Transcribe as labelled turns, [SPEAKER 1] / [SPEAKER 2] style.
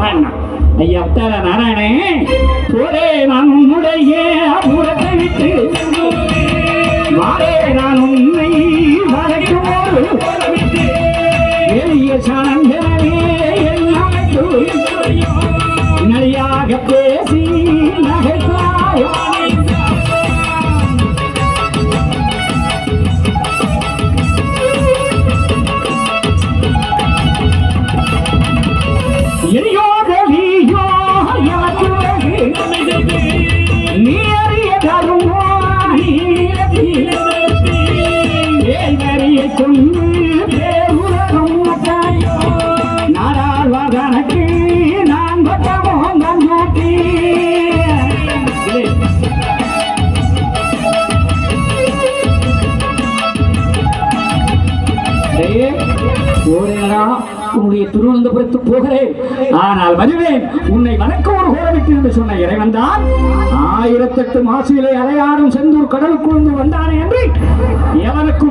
[SPEAKER 1] ஐயா உத்தார நாராயணே போரே நான் உன்னுடைய அபூரத்தை விட்டு வாரே நான் உன்னை வளைக்குமோடு எளிய சாணங்களே எல்லாம் நலியாக பேசி நகைத்தாயோ நீ அறிய தருமோ கொண்டு நாடாள் வாகனக்கு நான் பட்டமோ நூட்டி உன்னுடைய திருவனந்தபுரத்து போகிறேன், ஆனால் வருவேன். உன்னை வணக்க ஒரு கோரவிட்டு என்று சொன்ன இறைவன் தான் 1008 மாசிலே அலையாடும் செந்தூர் கடலுக்குள் வந்தானே என்று எவனுக்கும்